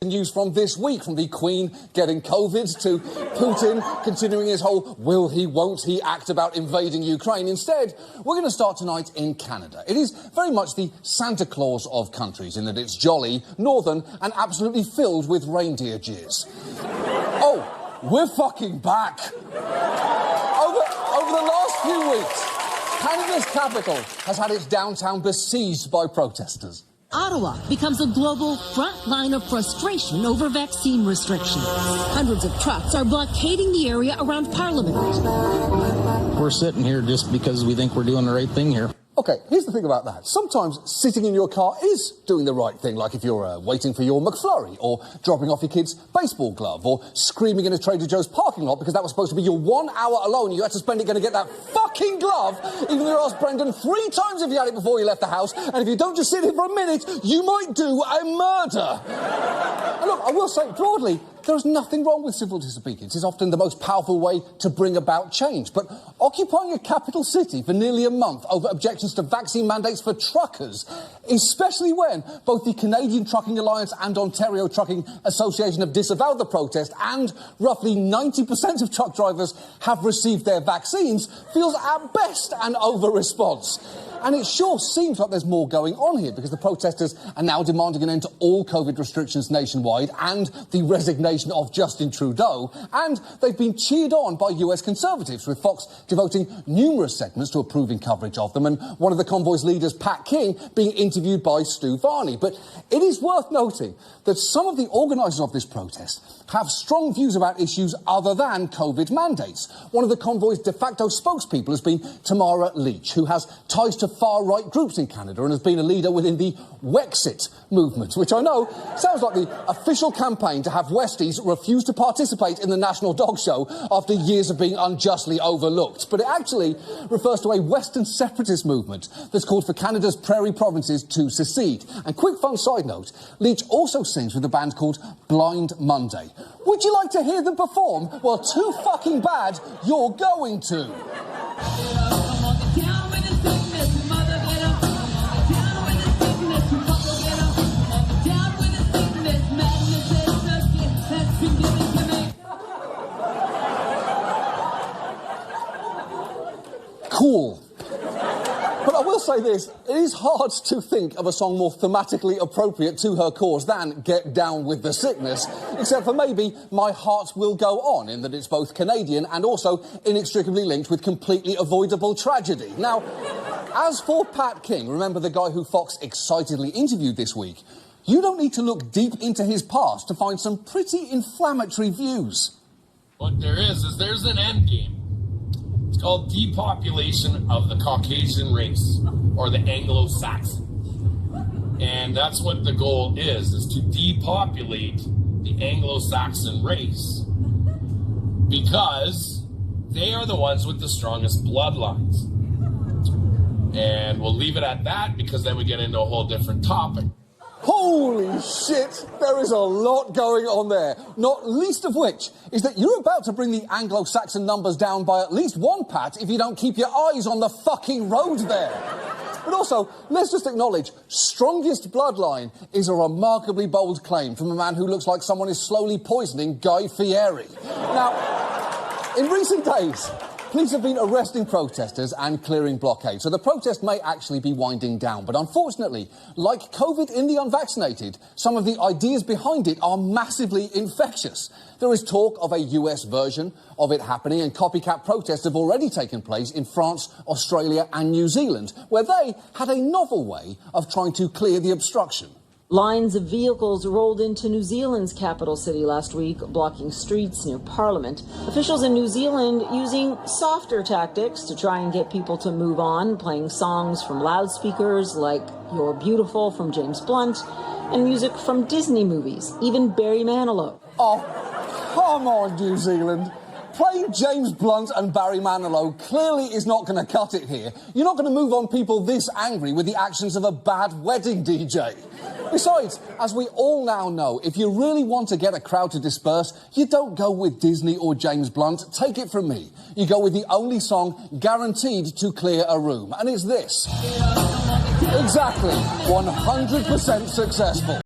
News from this week, from the Queen getting COVID to Putin continuing his whole will he, won't he act about invading Ukraine. Instead, we're going to start tonight in Canada. It is very much the Santa Claus of countries in that it's jolly, northern and absolutely filled with reindeer jeers. Oh, we're fucking back. Over the last few weeks, Canada's capital has had its downtown besieged by protesters. Ottawa becomes a global front line of frustration over vaccine restrictions. Hundreds of trucks are blockading the area around Parliament. We're sitting here just because we think we're doing the right thing here. OK, here's the thing about that. Sometimes sitting in your car is doing the right thing, like if you're waiting for your McFlurry, or dropping off your kid's baseball glove, or screaming in a Trader Joe's parking lot because that was supposed to be your 1 hour alone and you had to spend it going to get that fucking glove, even though you asked Brendan 3 times if you had it before you left the house, and if you don't just sit here for a minute, you might do a murder. And look, I will say, broadly, there's nothing wrong with civil disobedience. It's often the most powerful way to bring about change. But occupying a capital city for nearly a month over objections to vaccine mandates for truckers, especially when both the Canadian Trucking Alliance and Ontario Trucking Association have disavowed the protest and roughly 90% of truck drivers have received their vaccines, feels at best an over-response. And it sure seems like there's more going on here, because the protesters are now demanding an end to all COVID restrictions nationwide and the resignation of Justin Trudeau. And they've been cheered on by US Conservatives, with Fox devoting numerous segments to approving coverage of them, and one of the convoy's leaders, Pat King, being interviewed by Stu Varney. But it is worth noting that some of the organisers of this protest have strong views about issues other than COVID mandates. One of the convoy's de facto spokespeople has been Tamara Leach, who has ties to far-right groups in Canada and has been a leader within the Wexit movement, which I know sounds like the official campaign to have Westies refuse to participate in the National Dog Show after years of being unjustly overlooked. But it actually refers to a Western separatist movement that's called for Canada's prairie provinces to secede. And quick fun side note, Leach also sings with a band called Blind Monday. Would you like to hear them perform? Well, too fucking bad, you're going to. Cool. But I will say this, it is hard to think of a song more thematically appropriate to her cause than Get Down With The Sickness, except for maybe My Heart Will Go On, in that it's both Canadian and also inextricably linked with completely avoidable tragedy. Now, as for Pat King, remember the guy who Fox excitedly interviewed this week, you don't need to look deep into his past to find some pretty inflammatory views. What there is there's an end game. It's called depopulation of the Caucasian race, or the Anglo-Saxon. And that's what the goal is to depopulate the Anglo-Saxon race, because they are the ones with the strongest bloodlines. And we'll leave it at that, because then we get into a whole different topic. Holy shit, there is a lot going on there, not least of which is that you're about to bring the Anglo-Saxon numbers down by at least one, Pat, if you don't keep your eyes on the fucking road there. But also, let's just acknowledge, strongest bloodline is a remarkably bold claim from a man who looks like someone is slowly poisoning Guy Fieri. Now, in recent days, police have been arresting protesters and clearing blockades, so the protest may actually be winding down. But unfortunately, like COVID in the unvaccinated, some of the ideas behind it are massively infectious. There is talk of a US version of it happening, and copycat protests have already taken place in France, Australia and New Zealand, where they had a novel way of trying to clear the obstruction. Lines of vehicles rolled into New Zealand's capital city last week, blocking streets near Parliament. Officials in New Zealand using softer tactics to try and get people to move on, playing songs from loudspeakers like You're Beautiful from James Blunt, and music from Disney movies, even Barry Manilow. Oh, come on, New Zealand. Playing James Blunt and Barry Manilow clearly is not going to cut it here. You're not going to move on people this angry with the actions of a bad wedding DJ. Besides, as we all now know, if you really want to get a crowd to disperse, you don't go with Disney or James Blunt. Take it from me. You go with the only song guaranteed to clear a room, and it's this. Exactly. 100% successful.